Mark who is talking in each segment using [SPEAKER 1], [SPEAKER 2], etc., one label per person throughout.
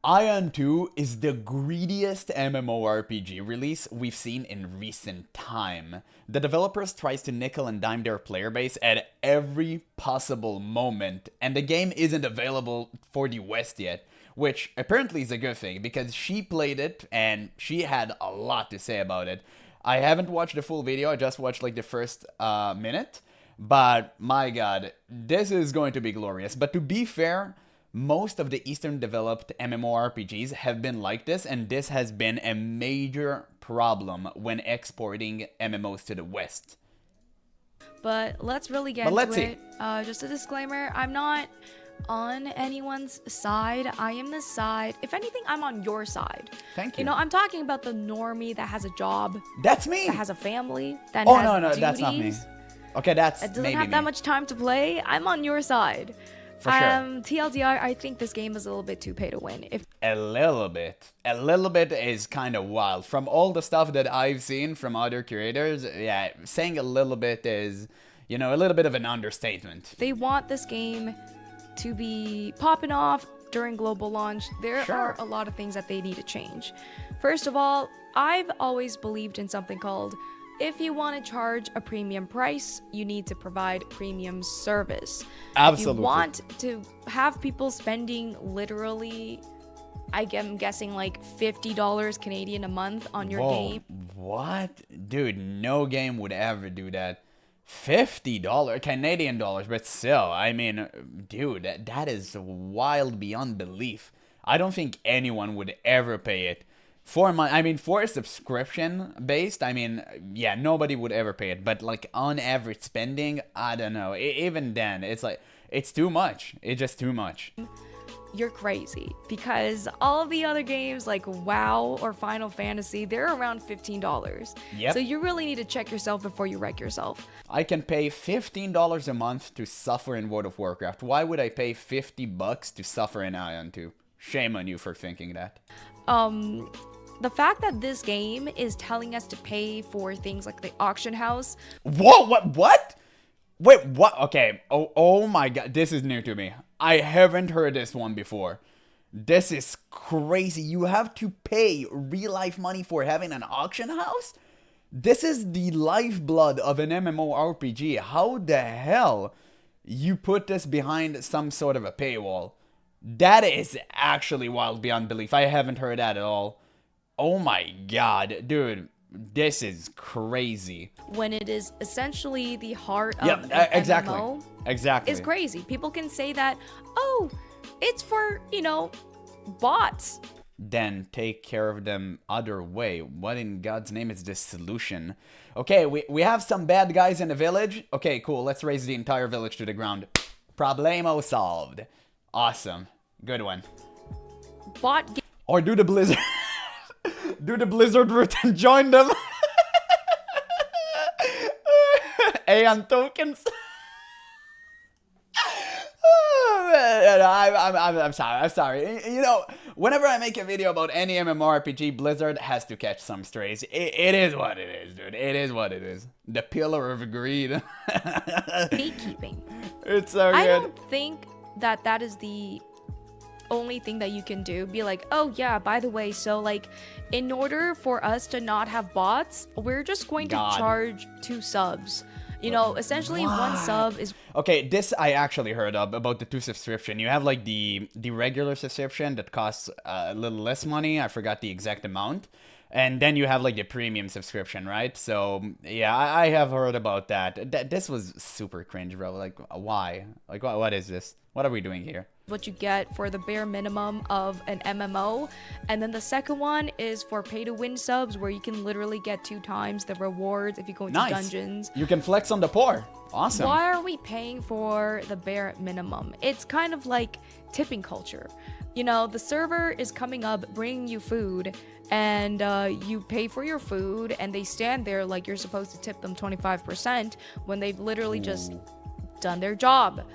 [SPEAKER 1] Aion 2 is the greediest MMORPG release we've seen in recent time. The developers tries to nickel and dime their player base at every possible moment, and the game isn't available for the West yet, which apparently is a good thing because she played it and she had a lot to say about it. I haven't watched the full video, I just watched like the first minute, but my god, this is going to be glorious. But to be fair, most of the Eastern developed MMORPGs have been like this, and this has been a major problem when exporting MMOs to the West.
[SPEAKER 2] But let's really get into it. Just a disclaimer, I'm not on anyone's side. I am the side. If anything, I'm on your side.
[SPEAKER 1] Thank you.
[SPEAKER 2] You know, I'm talking about the normie that has a job.
[SPEAKER 1] That's me.
[SPEAKER 2] That has a family. That
[SPEAKER 1] Oh,
[SPEAKER 2] has
[SPEAKER 1] no,
[SPEAKER 2] duties,
[SPEAKER 1] that's not me. Okay, that's
[SPEAKER 2] that doesn't
[SPEAKER 1] maybe
[SPEAKER 2] have that
[SPEAKER 1] me.
[SPEAKER 2] much time to play. I'm on your side.
[SPEAKER 1] For sure.
[SPEAKER 2] TLDR, I think this game is a little bit too pay to win.
[SPEAKER 1] A little bit. A little bit is kind of wild. From all the stuff that I've seen from other creators, yeah, saying a little bit is, you know, a little bit of an understatement.
[SPEAKER 2] They want this game to be popping off during global launch. There are a lot of things that they need to change. First of all, I've always believed in something called, if you want to charge a premium price, you need to provide premium service.
[SPEAKER 1] Absolutely.
[SPEAKER 2] If you want to have people spending literally, I'm guessing like $50 Canadian a month on your game.
[SPEAKER 1] What? Dude, no game would ever do that. $50 Canadian dollars, but still, I mean, dude, that is wild beyond belief. I don't think anyone would ever pay it. For a subscription based, I mean, yeah, nobody would ever pay it. But like on average spending, I don't know. Even then, it's like, it's too much. It's just too much.
[SPEAKER 2] You're crazy, because all of the other games like WoW or Final Fantasy, they're around $15.
[SPEAKER 1] Yep.
[SPEAKER 2] So you really need to check yourself before you wreck yourself.
[SPEAKER 1] I can pay $15 a month to suffer in World of Warcraft. Why would I pay $50 to suffer in Aion 2? Shame on you for thinking that.
[SPEAKER 2] The fact that this game is telling us to pay for things like the auction house.
[SPEAKER 1] Whoa, what? Wait, what? Okay. Oh my god, this is new to me. I haven't heard this one before. This is crazy. You have to pay real life money for having an auction house? This is the lifeblood of an MMORPG. How the hell you put this behind some sort of a paywall? That is actually wild beyond belief. I haven't heard that at all. Oh my god, dude. This is crazy.
[SPEAKER 2] When it is essentially the heart of an
[SPEAKER 1] exactly.
[SPEAKER 2] MMO,
[SPEAKER 1] Exactly.
[SPEAKER 2] is crazy. People can say that, oh, it's for, bots.
[SPEAKER 1] Then take care of them other way. What in God's name is this solution? Okay, we have some bad guys in the village. Okay, cool. Let's raise the entire village to the ground. Problemo solved. Awesome. Good one. Or do the blizzard. Do the blizzard route and join them. Aion tokens. I'm sorry. You know, whenever I make a video about any MMORPG, Blizzard has to catch some strays. It is what it is, dude. It is what it is. The pillar of greed.
[SPEAKER 2] Gatekeeping.
[SPEAKER 1] It's so good.
[SPEAKER 2] I don't think that is the only thing that you can do. Be like, oh yeah, by the way, so like, in order for us to not have bots, we're just going to charge 2 subs. You know, essentially one sub is...
[SPEAKER 1] Okay, this I actually heard about the 2 subscription. You have like the regular subscription that costs a little less money. I forgot the exact amount. And then you have like the premium subscription, right? So yeah, I have heard about that. This was super cringe, bro. Like, why? Like, what is this? What are we doing here?
[SPEAKER 2] What you get for the bare minimum of an MMO. And then the second one is for pay to win subs, where you can literally get 2 times the rewards if you go into dungeons.
[SPEAKER 1] You can flex on the poor. Awesome.
[SPEAKER 2] Why are we paying for the bare minimum? It's kind of like tipping culture. You know, the server is coming up, bringing you food, and you pay for your food, and they stand there like you're supposed to tip them 25% when they've literally just done their job.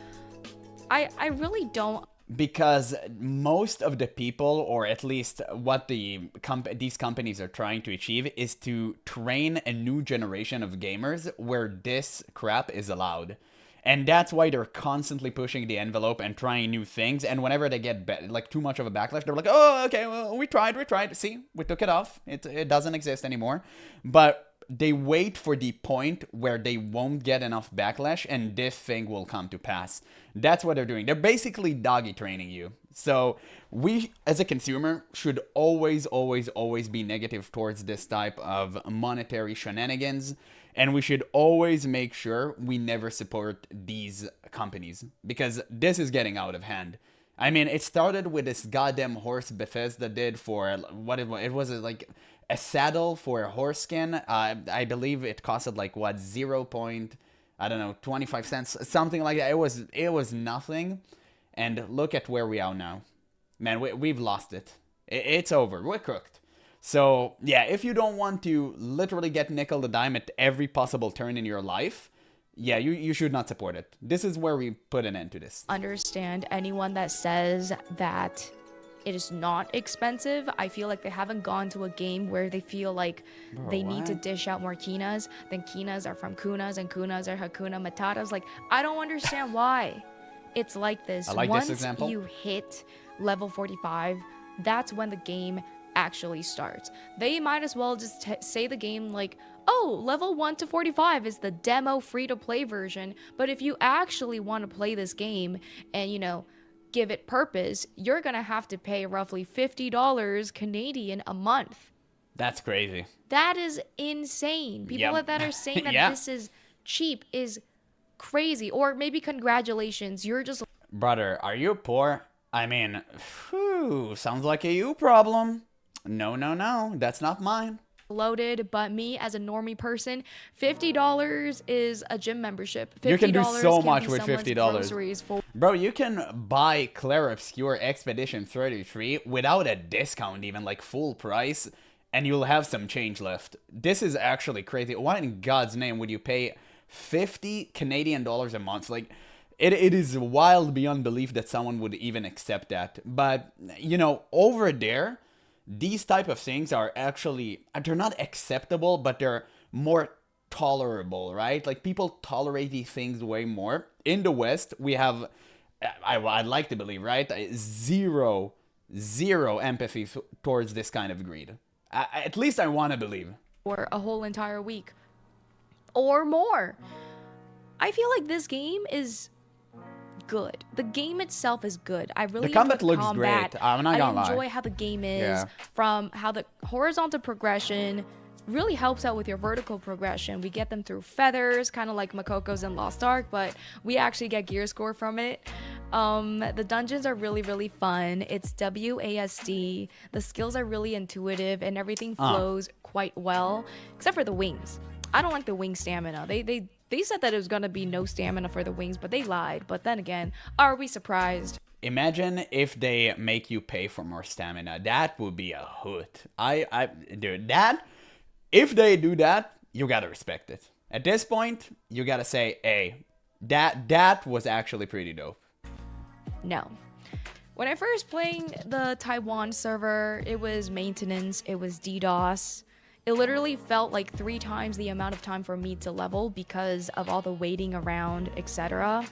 [SPEAKER 2] I really don't.
[SPEAKER 1] Because most of the people, or at least what these companies are trying to achieve, is to train a new generation of gamers where this crap is allowed. And that's why they're constantly pushing the envelope and trying new things. And whenever they get like too much of a backlash, they're like, oh, okay, well, we tried. See, we took it off. It doesn't exist anymore. But they wait for the point where they won't get enough backlash and this thing will come to pass. That's what they're doing. They're basically doggy training you. So we, as a consumer, should always be negative towards this type of monetary shenanigans. And we should always make sure we never support these companies because this is getting out of hand. I mean, it started with this goddamn horse Bethesda did for what it was like a saddle for a horse skin. I believe it costed like what 25 cents, something like that. It was nothing, and look at where we are now, man. We've lost it. It's over. We're cooked. So yeah, if you don't want to literally get nickel to dime at every possible turn in your life, yeah, you should not support it. This is where we put an end to this.
[SPEAKER 2] Understand anyone that says that it is not expensive. I feel like they haven't gone to a game where they feel like they need to dish out more Kinas. Then Kinas are from Kunas and Kunas are Hakuna Matatas. Like, I don't understand why it's like this.
[SPEAKER 1] I like
[SPEAKER 2] Once
[SPEAKER 1] this example.
[SPEAKER 2] you hit level 45, that's when the game actually starts. They might as well just say the game like, oh, level 1 to 45 is the demo free-to-play version. But if you actually want to play this game and, you know, give it purpose, you're gonna have to pay roughly $50 Canadian a month.
[SPEAKER 1] That's crazy.
[SPEAKER 2] That is insane. People that are saying that this is cheap is crazy. Or maybe congratulations, you're just...
[SPEAKER 1] Brother, are you poor? I mean, sounds like a you problem. No, that's not mine.
[SPEAKER 2] Loaded, but me as a normie person, $50 is a gym membership. $50
[SPEAKER 1] you can do so much with
[SPEAKER 2] $50.
[SPEAKER 1] Bro, you can buy Clair Obscure Expedition 33 without a discount, even like full price, and you'll have some change left. This is actually crazy. Why in God's name would you pay 50 Canadian dollars a month? Like, it is wild beyond belief that someone would even accept that. But, you know, over there, these type of things are actually, they're not acceptable, but they're more tolerable, right? Like, people tolerate these things way more. In the West, we have, I'd like to believe, right? Zero empathy towards this kind of greed. At least I want to believe.
[SPEAKER 2] For a whole entire week. Or more. I feel like this game is good. The game itself is good. I really
[SPEAKER 1] the combat looks
[SPEAKER 2] combat.
[SPEAKER 1] great. I'm not gonna lie.
[SPEAKER 2] I enjoy how the game is, from how the horizontal progression really helps out with your vertical progression. We get them through feathers, kind of like Makoko's in Lost Ark, but we actually get gear score from it. The dungeons are really fun. It's WASD. The skills are really intuitive and everything flows quite well, except for the wings. I don't like the wing stamina. They said that it was gonna be no stamina for the wings, but they lied. But then again, are we surprised?
[SPEAKER 1] Imagine if they make you pay for more stamina. That would be a hoot. Dude, that, if they do that, you gotta respect it. At this point, you gotta say, hey, that was actually pretty dope.
[SPEAKER 2] No. When I first played the Taiwan server, it was maintenance, it was DDoS. It literally felt like 3 times the amount of time for me to level because of all the waiting around, etc.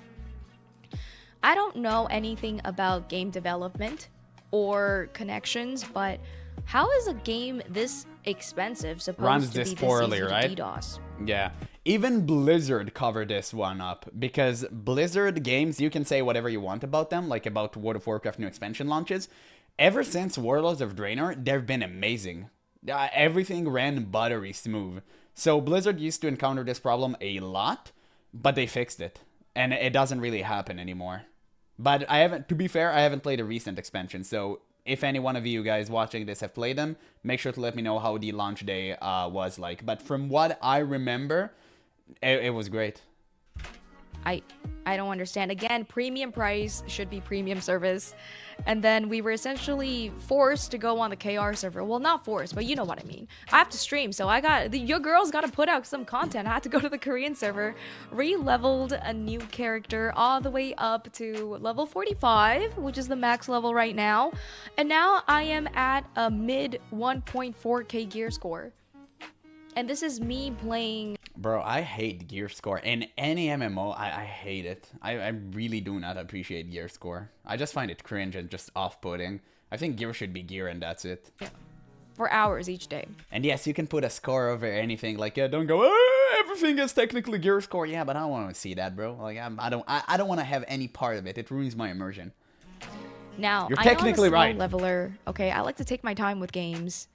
[SPEAKER 2] I don't know anything about game development or connections, but how is a game this expensive supposed to be this
[SPEAKER 1] poorly,
[SPEAKER 2] easy
[SPEAKER 1] right?
[SPEAKER 2] to DDoS?
[SPEAKER 1] Yeah. Even Blizzard covered this one up, because Blizzard games, you can say whatever you want about them, like about World of Warcraft new expansion launches. Ever since Warlords of Draenor, they've been amazing. Everything ran buttery smooth. So Blizzard used to encounter this problem a lot, but they fixed it. And it doesn't really happen anymore. But to be fair, I haven't played a recent expansion. So if any one of you guys watching this have played them, make sure to let me know how the launch day was like. But from what I remember, it was great.
[SPEAKER 2] I don't understand. Again, premium price should be premium service. And then we were essentially forced to go on the KR server. Well, not forced, but you know what I mean. I have to stream, so your girls got to put out some content. I had to go to the Korean server, re-leveled a new character all the way up to level 45, which is the max level right now. And now I am at a mid 1.4k gear score. And this is me playing
[SPEAKER 1] Bro, I hate gear score. In any MMO, I hate it. I really do not appreciate gear score. I just find it cringe and just off-putting. I think gear should be gear and that's it.
[SPEAKER 2] Yeah. For hours each day.
[SPEAKER 1] And yes, you can put a score over anything. Like, don't go, oh, everything is technically gear score. Yeah, but I don't want to see that, bro. Like, I don't want to have any part of it. It ruins my immersion.
[SPEAKER 2] Now,
[SPEAKER 1] You're
[SPEAKER 2] I know I'm
[SPEAKER 1] technically
[SPEAKER 2] a slow
[SPEAKER 1] right.
[SPEAKER 2] leveler. Okay, I like to take my time with games.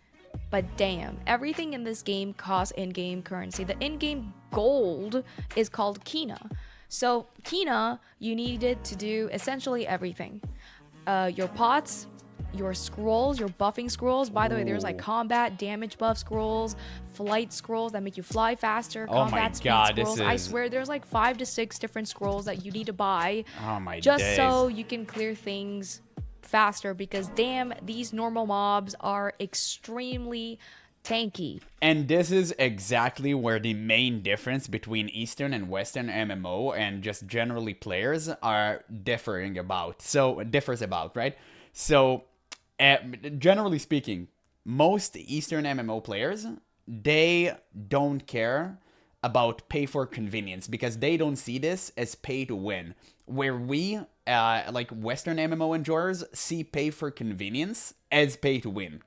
[SPEAKER 2] But damn, everything in this game costs in-game currency. The in-game gold is called Kina. So Kina, you needed to do essentially everything. Your pots, your scrolls, your buffing scrolls. By the way, there's like combat damage buff scrolls, flight scrolls that make you fly faster,
[SPEAKER 1] Oh my
[SPEAKER 2] combat speed
[SPEAKER 1] God, this
[SPEAKER 2] scrolls. I
[SPEAKER 1] is-
[SPEAKER 2] swear there's like 5 to 6 different scrolls that you need to buy
[SPEAKER 1] Oh my
[SPEAKER 2] just
[SPEAKER 1] days.
[SPEAKER 2] so you can clear things faster, because damn, these normal mobs are extremely tanky.
[SPEAKER 1] And this is exactly where the main difference between Eastern and Western MMO and just generally players are differs about, right? So, generally speaking, most Eastern MMO players, they don't care about pay for convenience because they don't see this as pay to win. Where we, like Western MMO enjoyers, see pay for convenience as pay to win.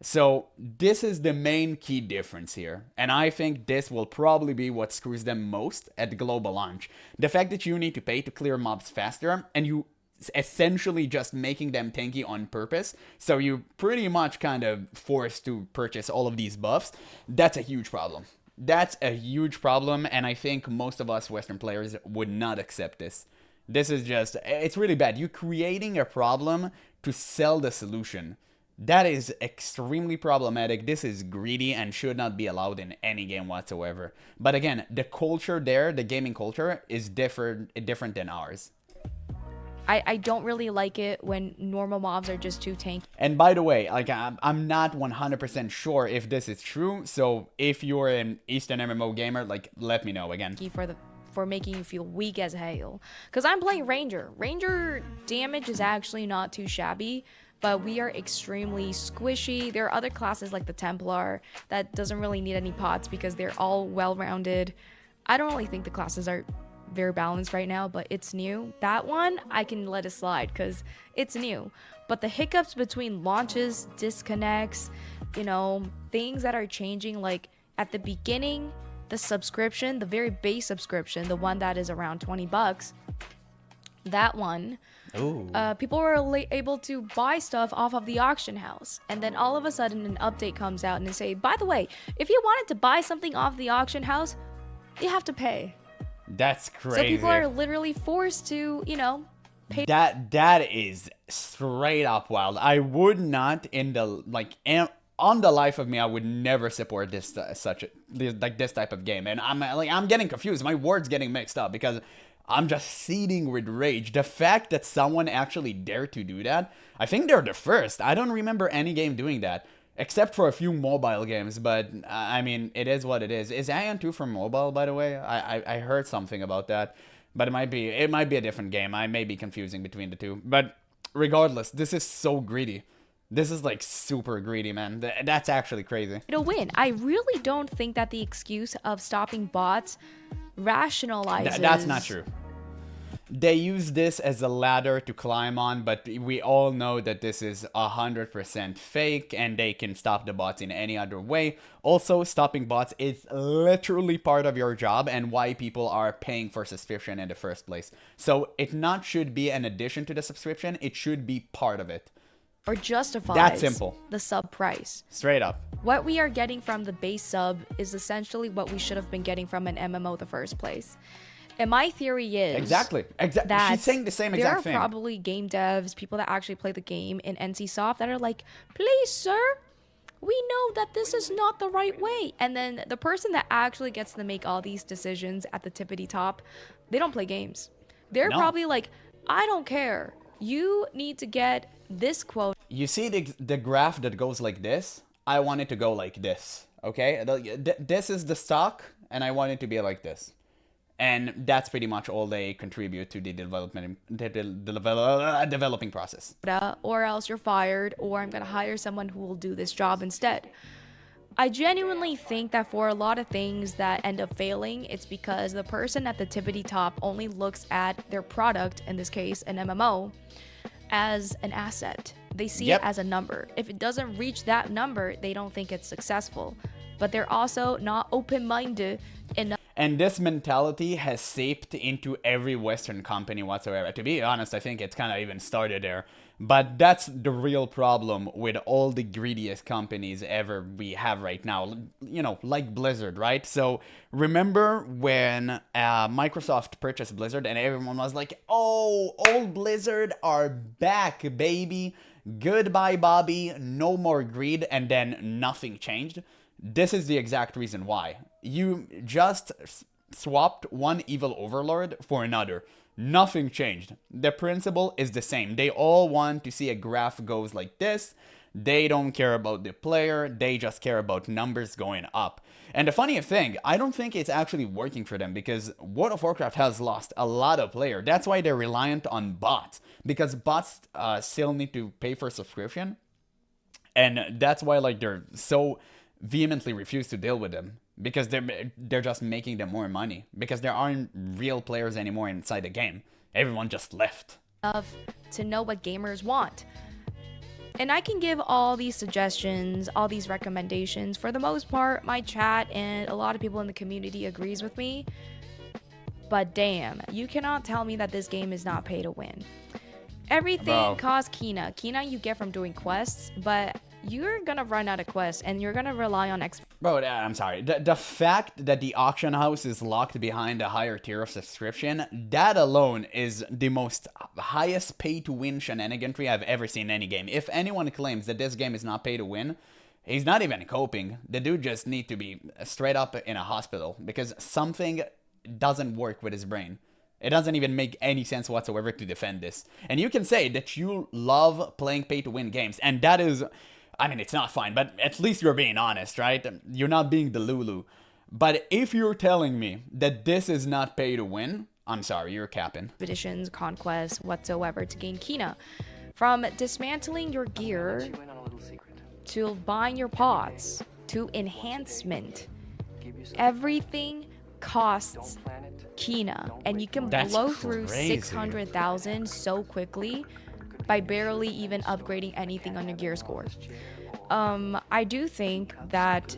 [SPEAKER 1] So this is the main key difference here, and I think this will probably be what screws them most at the global launch. The fact that you need to pay to clear mobs faster, and you essentially just making them tanky on purpose, so you pretty much kind of forced to purchase all of these buffs, that's a huge problem. That's a huge problem, and I think most of us Western players would not accept this. This is just, it's really bad. You're creating a problem to sell the solution. That is extremely problematic. This is greedy and should not be allowed in any game whatsoever. But again, the culture there, the gaming culture, is different than ours.
[SPEAKER 2] I don't really like it when normal mobs are just too tanky.
[SPEAKER 1] And by the way, like I'm not 100% sure if this is true. So if you're an Eastern MMO gamer, like let me know again.
[SPEAKER 2] For making you feel weak as hell. Because I'm playing Ranger. Ranger damage is actually not too shabby, but we are extremely squishy. There are other classes like the Templar that doesn't really need any pots because they're all well-rounded. I don't really think the classes are very balanced right now, but it's new. That one, I can let it slide because it's new. But the hiccups between launches, disconnects, you know, things that are changing, like at the beginning, the subscription, the very base subscription, the one that is around 20 bucks, that one, people were able to buy stuff off of the auction house. And then all of a sudden an update comes out and they say, by the way, if you wanted to buy something off the auction house, you have to pay.
[SPEAKER 1] That's crazy.
[SPEAKER 2] So people are literally forced to, you know, pay.
[SPEAKER 1] That is straight up wild. I would not on the life of me, I would never support this type of game. And I'm getting confused. My words getting mixed up because I'm just seething with rage. The fact that someone actually dared to do that, I think they're the first. I don't remember any game doing that. Except for a few mobile games, but I mean, it is what it is. Is Aion 2 for mobile, by the way? I heard something about that, but it might be a different game. I may be confusing between the two, but regardless, this is so greedy. This is like super greedy, man. That's actually crazy.
[SPEAKER 2] To win. I really don't think that the excuse of stopping bots rationalizes.
[SPEAKER 1] That's not true. They use this as a ladder to climb on, but we all know that this is 100% fake and they can stop the bots in any other way. Also, stopping bots is literally part of your job and why people are paying for subscription in the first place. So it not should be an addition to the subscription, it should be part of it.
[SPEAKER 2] Or justifies
[SPEAKER 1] That simple.
[SPEAKER 2] The sub price.
[SPEAKER 1] Straight up.
[SPEAKER 2] What we are getting from the base sub is essentially what we should have been getting from an MMO the first place. And my theory is
[SPEAKER 1] Exactly. She's saying the same exact thing.
[SPEAKER 2] There are probably game devs, people that actually play the game in NCSoft that are like, please, sir, we know that this is not the right way. And then the person that actually gets to make all these decisions at the tippity top, they don't play games. They're probably like, I don't care. You need to get this quote.
[SPEAKER 1] You see the graph that goes like this? I want it to go like this, okay? This is the stock, and I want it to be like this. And that's pretty much all they contribute to the developing process.
[SPEAKER 2] Or else you're fired, or I'm going to hire someone who will do this job instead. I genuinely think that for a lot of things that end up failing, it's because the person at the tippity top only looks at their product, in this case, an MMO, as an asset. They see it
[SPEAKER 1] Yep.
[SPEAKER 2] as a number. If it doesn't reach that number, they don't think it's successful. But they're also not open-minded enough.
[SPEAKER 1] And this mentality has seeped into every Western company whatsoever. To be honest, I think it's kind of even started there. But that's the real problem with all the greediest companies ever we have right now. You know, like Blizzard, right? So remember when Microsoft purchased Blizzard and everyone was like, oh, old Blizzard are back, baby. Goodbye, Bobby. No more greed. And then nothing changed. This is the exact reason why. You just swapped one evil overlord for another. Nothing changed. The principle is the same. They all want to see a graph goes like this. They don't care about the player. They just care about numbers going up. And the funny thing, I don't think it's actually working for them because World of Warcraft has lost a lot of players. That's why they're reliant on bots. Because bots still need to pay for subscription. And that's why like they're so vehemently refuse to deal with them because they're just making them more money because there aren't real players anymore inside the game. Everyone just left.
[SPEAKER 2] To know what gamers want. And I can give all these suggestions, all these recommendations. For the most part, my chat and a lot of people in the community agrees with me. But damn, you cannot tell me that this game is not pay to win. Everything costs Kina. Kina you get from doing quests, but you're gonna run out of quests and you're gonna rely on
[SPEAKER 1] Bro, I'm sorry. The fact that the auction house is locked behind a higher tier of subscription, that alone is the most highest pay-to-win shenaniganry I've ever seen in any game. If anyone claims that this game is not pay-to-win, he's not even coping. The dude just needs to be straight up in a hospital because something doesn't work with his brain. It doesn't even make any sense whatsoever to defend this. And you can say that you love playing pay-to-win games, and that is... I mean, it's not fine, but at least you're being honest, right? You're not being the Lulu. But if you're telling me that this is not pay to win, I'm sorry, you're capping.
[SPEAKER 2] Expeditions, conquests, whatsoever to gain Kina. From dismantling your gear, to buying your pots, to enhancement. Everything costs Kina. And you can blow through 600,000 so quickly by barely even upgrading anything on your gear score. I do think that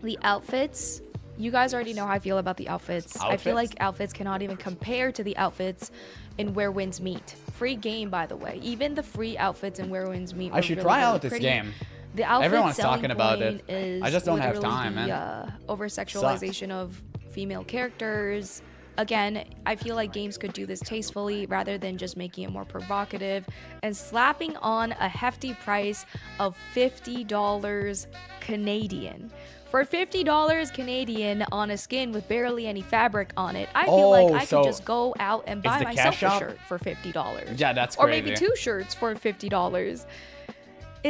[SPEAKER 2] the outfits, you guys already know how I feel about the outfits. I feel like outfits cannot even compare to the outfits in Where Winds Meet. Free game, by the way. Even the free outfits in Where Winds Meet.
[SPEAKER 1] I should really, try out this game.
[SPEAKER 2] The outfit
[SPEAKER 1] Everyone's talking about it.
[SPEAKER 2] I
[SPEAKER 1] just don't have time, man.
[SPEAKER 2] Over-sexualization of female characters. Again, I feel like games could do this tastefully rather than just making it more provocative and slapping on a hefty price of $50 Canadian. For $50 Canadian on a skin with barely any fabric on it, I feel like I could just go out and buy myself a shirt for $50.
[SPEAKER 1] Yeah, that's crazy.
[SPEAKER 2] Or maybe 2 shirts for $50.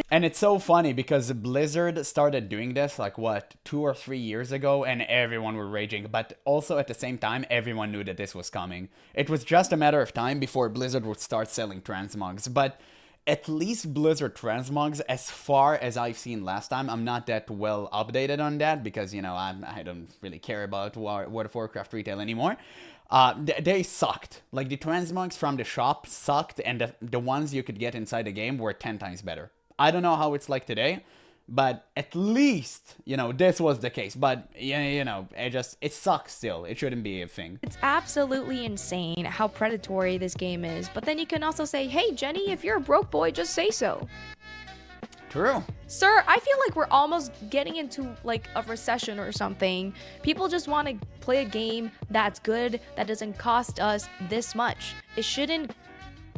[SPEAKER 1] And it's so funny because Blizzard started doing this like what 2 or 3 years ago and everyone were raging, but also at the same time everyone knew that this was coming. It was just a matter of time before Blizzard would start selling transmogs, but at least Blizzard transmogs, as far as I've seen last time, I'm not that well updated on that because, you know, I don't really care about World of Warcraft retail anymore. They sucked. Like the transmogs from the shop sucked and the ones you could get inside the game were 10 times better. I don't know how it's like today, but at least, you know, this was the case. But, you know, it sucks still. It shouldn't be a thing.
[SPEAKER 2] It's absolutely insane how predatory this game is. But then you can also say, hey, Jenny, if you're a broke boy, just say so.
[SPEAKER 1] True.
[SPEAKER 2] Sir, I feel like we're almost getting into like a recession or something. People just want to play a game that's good, that doesn't cost us this much. It shouldn't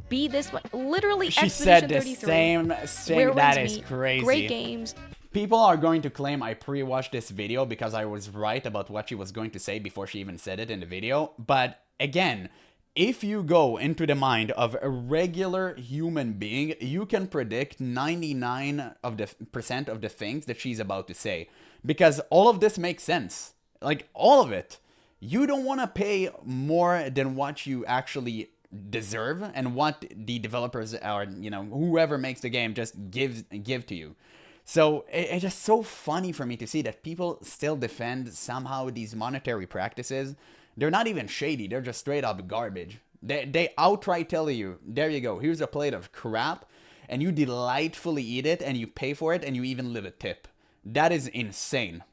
[SPEAKER 2] be this much. Literally,
[SPEAKER 1] she said the same thing. That is crazy.
[SPEAKER 2] Great games.
[SPEAKER 1] People are going to claim I pre-watched this video because I was right about what she was going to say before she even said it in the video. But again, if you go into the mind of a regular human being, you can predict 99% of the things that she's about to say. Because all of this makes sense. Like, all of it. You don't want to pay more than what you actually deserve and what the developers or, you know, whoever makes the game just give to you. So it's just so funny for me to see that people still defend somehow these monetary practices. They're not even shady, they're just straight up garbage. They outright tell you, there you go, here's a plate of crap, and you delightfully eat it, and you pay for it, and you even leave a tip. That is insane.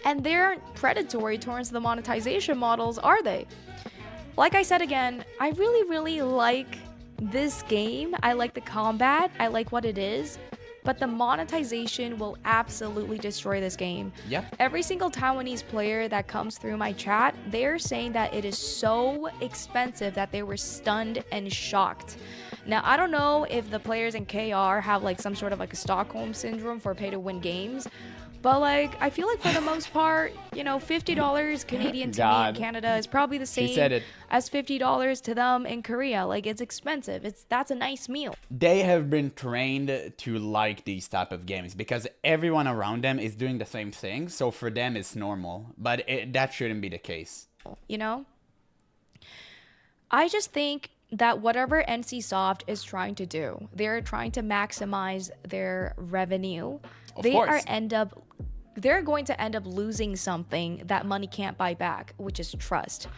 [SPEAKER 2] And they aren't predatory towards the monetization models, are they? Like I said again, I really like this game. I like the combat, I like what it is, but the monetization will absolutely destroy this game.
[SPEAKER 1] Yep.
[SPEAKER 2] Every single Taiwanese player that comes through my chat, they're saying that it is so expensive that they were stunned and shocked. Now, I don't know if the players in KR have like some sort of like a Stockholm syndrome for pay to win games, but like I feel like for the most part, you know, $50 Canadian to me in Canada is probably the same as $50 to them in Korea. Like, it's expensive. That's a nice meal.
[SPEAKER 1] They have been trained to like these type of games because everyone around them is doing the same thing, so for them it's normal. But that shouldn't be the case.
[SPEAKER 2] You know? I just think that whatever NCSoft is trying to do, they're trying to maximize their revenue. They're going to end up losing something that money can't buy back, which is trust.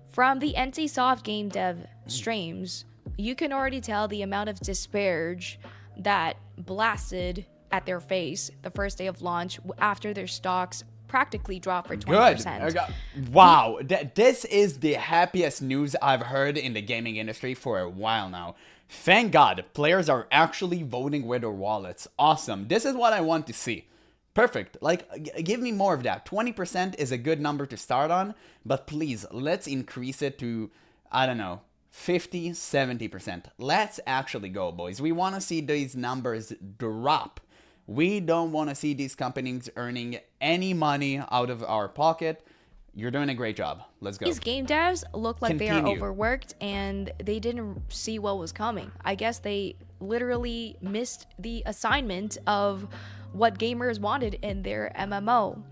[SPEAKER 2] From the NCSoft game dev streams, you can already tell the amount of disparage that blasted at their face the first day of launch after their stocks practically dropped for 20%.
[SPEAKER 1] Good. Wow, this is the happiest news I've heard in the gaming industry for a while now. Thank God, players are actually voting with their wallets. Awesome. This is what I want to see. Perfect. Like, give me more of that. 20% is a good number to start on, but please, let's increase it to, I don't know, 50, 70%. Let's actually go, boys. We want to see these numbers drop. We don't want to see these companies earning any money out of our pocket. You're doing a great job. Let's go.
[SPEAKER 2] These game devs look like they are overworked and they didn't see what was coming. I guess they literally missed the assignment of what gamers wanted in their MMO.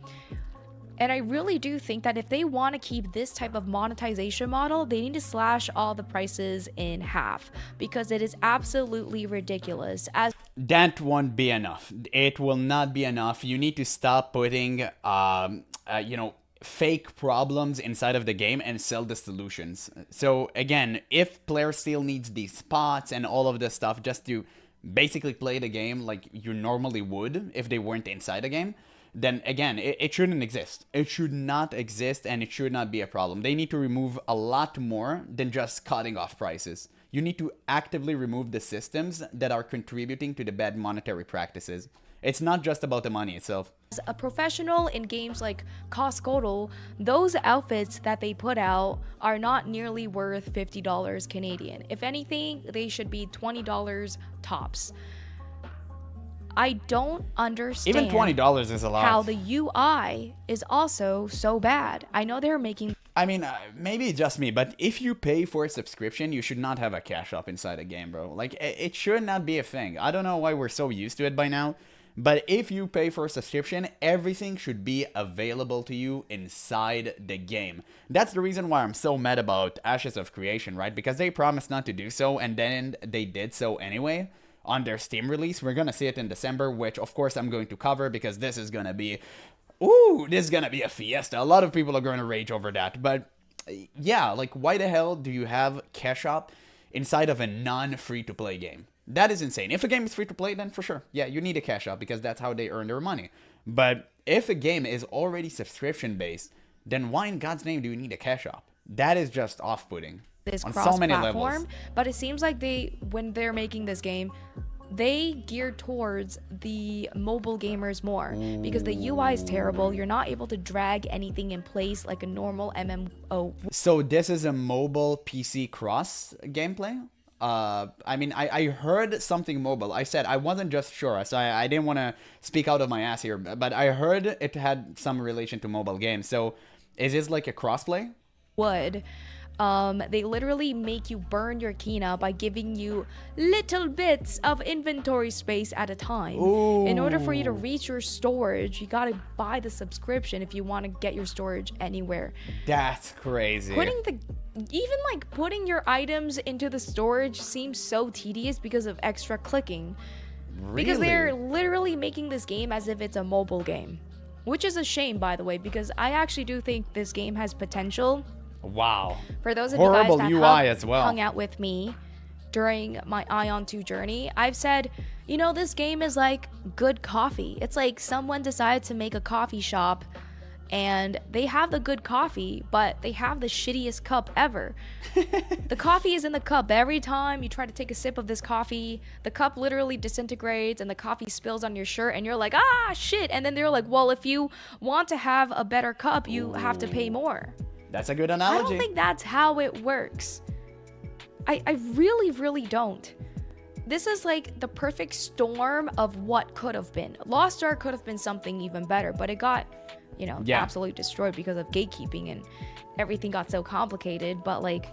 [SPEAKER 2] And I really do think that if they want to keep this type of monetization model, they need to slash all the prices in half because it is absolutely ridiculous.
[SPEAKER 1] That won't be enough. It will not be enough. You need to stop putting, fake problems inside of the game and sell the solutions. So again, if player still needs these spots and all of this stuff just to basically play the game like you normally would if they weren't inside the game, then again, it shouldn't exist. It should not exist and it should not be a problem. They need to remove a lot more than just cutting off prices. You need to actively remove the systems that are contributing to the bad monetary practices. It's not just about the money itself.
[SPEAKER 2] As a professional in games like Costco, those outfits that they put out are not nearly worth $50 Canadian. If anything, they should be $20 tops. I don't understand
[SPEAKER 1] even $20 is a lot.
[SPEAKER 2] How the UI is also so bad. I know they're making...
[SPEAKER 1] I mean, maybe just me, but if you pay for a subscription, you should not have a cash shop inside a game, bro. Like, it should not be a thing. I don't know why we're so used to it by now, but if you pay for a subscription, everything should be available to you inside the game. That's the reason why I'm so mad about Ashes of Creation, right? Because they promised not to do so, and then they did so anyway. On their Steam release, we're gonna see it in December, which of course I'm going to cover because this is gonna be, this is gonna be a fiesta. A lot of people are gonna rage over that, but yeah, like why the hell do you have cash shop inside of a non-free-to-play game? That is insane. If a game is free-to-play, then for sure, yeah, you need a cash shop because that's how they earn their money. But if a game is already subscription-based, then why in God's name do you need a cash shop? That is just off-putting.
[SPEAKER 2] This
[SPEAKER 1] on so many levels.
[SPEAKER 2] Cross-platform, but it seems like when they're making this game, they gear towards the mobile gamers more because the UI is terrible. You're not able to drag anything in place like a normal MMO.
[SPEAKER 1] So this is a mobile PC cross gameplay? I mean, I heard something mobile. I said I wasn't just sure, so I didn't want to speak out of my ass here, but I heard it had some relation to mobile games. So is this like a crossplay?
[SPEAKER 2] They literally make you burn your Kina by giving you little bits of inventory space at a time.
[SPEAKER 1] Ooh.
[SPEAKER 2] In order for you to reach your storage, you gotta buy the subscription if you want to get your storage anywhere.
[SPEAKER 1] That's crazy.
[SPEAKER 2] Putting your items into the storage seems so tedious because of extra clicking. Because they're
[SPEAKER 1] Really?
[SPEAKER 2] literally making this game as if it's a mobile game. Which is a shame, by the way, because I actually do think this game has potential.
[SPEAKER 1] Wow.
[SPEAKER 2] For those of you guys
[SPEAKER 1] Horrible
[SPEAKER 2] that
[SPEAKER 1] UI as well.
[SPEAKER 2] hung out with me during my Aion 2 journey, I've said, you know, this game is like good coffee. It's like someone decided to make a coffee shop and they have the good coffee, but they have the shittiest cup ever. The coffee is in the cup. Every time you try to take a sip of this coffee, the cup literally disintegrates and the coffee spills on your shirt and you're like, ah, shit. And then they're like, well, if you want to have a better cup, you have to pay more.
[SPEAKER 1] That's a good
[SPEAKER 2] I
[SPEAKER 1] analogy.
[SPEAKER 2] don't think that's how it works. I really, really don't. This is like the perfect storm of what could have been. Lost Ark could have been something even better, but it got, you know, absolutely destroyed because of gatekeeping and everything got so complicated. But like,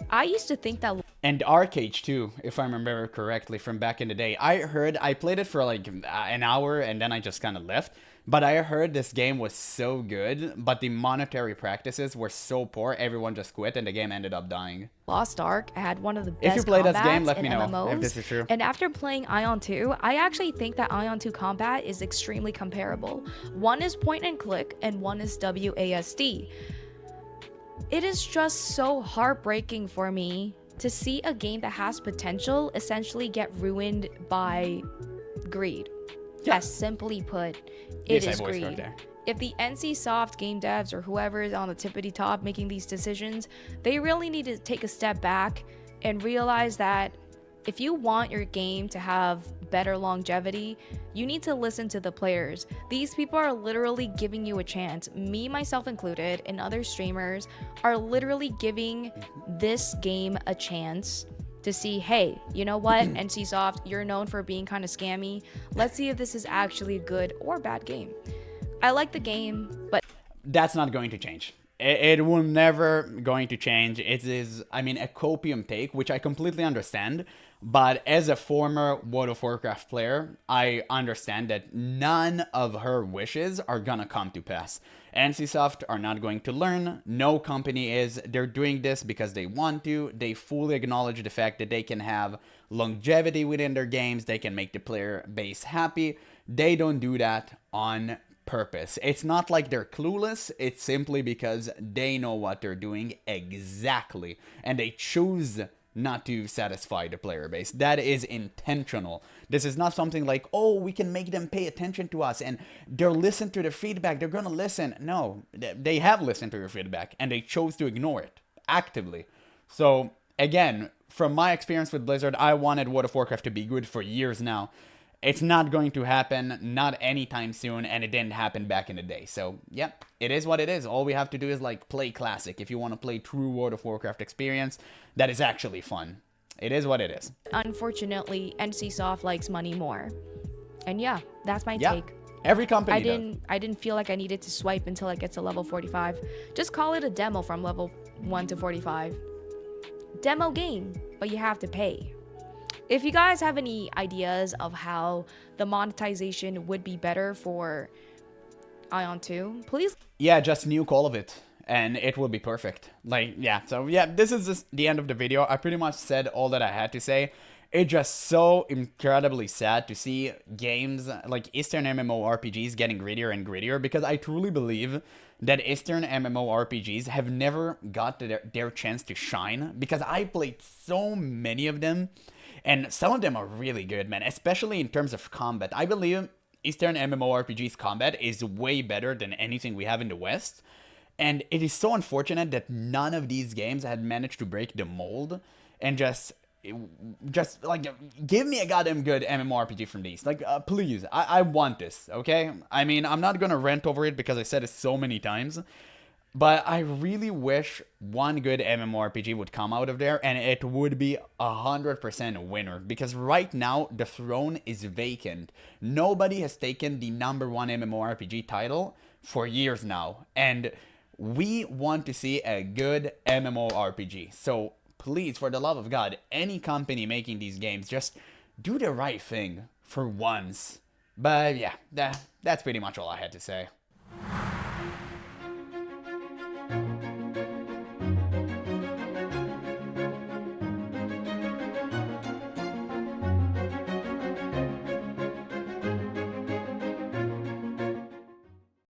[SPEAKER 2] I used to think that.
[SPEAKER 1] And Arcade too, if I remember correctly from back in the day. I played it for like an hour and then I just kind of left. But I heard this game was so good, but the monetary practices were so poor, everyone just quit and the game ended up dying.
[SPEAKER 2] Lost Ark had one of the best
[SPEAKER 1] if you play this
[SPEAKER 2] combats
[SPEAKER 1] game, let
[SPEAKER 2] in
[SPEAKER 1] me know
[SPEAKER 2] MMOs.
[SPEAKER 1] if this is true.
[SPEAKER 2] And after playing Aion 2, I actually think that Aion 2 combat is extremely comparable. One is point and click and one is WASD. It is just so heartbreaking for me to see a game that has potential essentially get ruined by greed.
[SPEAKER 1] Yeah.
[SPEAKER 2] As simply put, it
[SPEAKER 1] Yes,
[SPEAKER 2] is
[SPEAKER 1] I voice
[SPEAKER 2] greed.
[SPEAKER 1] there.
[SPEAKER 2] If the NCSoft game devs or whoever is on the tippity top making these decisions, they really need to take a step back and realize that if you want your game to have better longevity, you need to listen to the players. These people are literally giving you a chance. Me, myself included, and other streamers are literally giving this game a chance to see, hey, you know what, NCSoft, you're known for being kind of scammy. Let's see if this is actually a good or bad game. I like the game, but
[SPEAKER 1] That's not going to change. It will never going to change. It is, I mean, a copium take, which I completely understand. But as a former World of Warcraft player, I understand that none of her wishes are gonna come to pass. NCSoft are not going to learn. No company is. They're doing this because they want to. They fully acknowledge the fact that they can have longevity within their games. They can make the player base happy. They don't do that on purpose. It's not like they're clueless. It's simply because they know what they're doing exactly. And they choose not to satisfy the player base. That is intentional. This is not something like, oh, we can make them pay attention to us and they'll listen to the feedback. They're gonna listen. No, they have listened to your feedback and they chose to ignore it actively. So again, from my experience with Blizzard, I wanted World of Warcraft to be good for years now. It's not going to happen, not anytime soon, and it didn't happen back in the day. So, yeah, it is what it is. All we have to do is, like, play Classic. If you want to play true World of Warcraft experience, that is actually fun. It is what it is.
[SPEAKER 2] unfortunately, NCSoft likes money more. And yeah, that's my
[SPEAKER 1] Yeah,
[SPEAKER 2] take.
[SPEAKER 1] every company does.
[SPEAKER 2] I didn't feel like I needed to swipe until I get to level 45. Just call it a demo from level 1 to 45. Demo game, but you have to pay. If you guys have any ideas of how the monetization would be better for Aion 2, please.
[SPEAKER 1] Yeah, just nuke all of it, and it will be perfect. Like, yeah, so yeah, this is just the end of the video. I pretty much said all that I had to say. It's just so incredibly sad to see games like Eastern MMORPGs getting grittier and grittier, because I truly believe that Eastern MMORPGs have never got their chance to shine, because I played so many of them, and some of them are really good, man, especially in terms of combat. I believe Eastern MMORPGs combat is way better than anything we have in the West. And it is so unfortunate that none of these games had managed to break the mold and just like, give me a goddamn good MMORPG from these. Like, please, I want this, okay? I mean, I'm not gonna rant over it because I said it so many times, but I really wish one good MMORPG would come out of there, and it would be 100% a winner. Because right now, the throne is vacant. Nobody has taken the #1 MMORPG title for years now. And we want to see a good MMORPG. So please, for the love of God, any company making these games, just do the right thing for once. But yeah, that's pretty much all I had to say.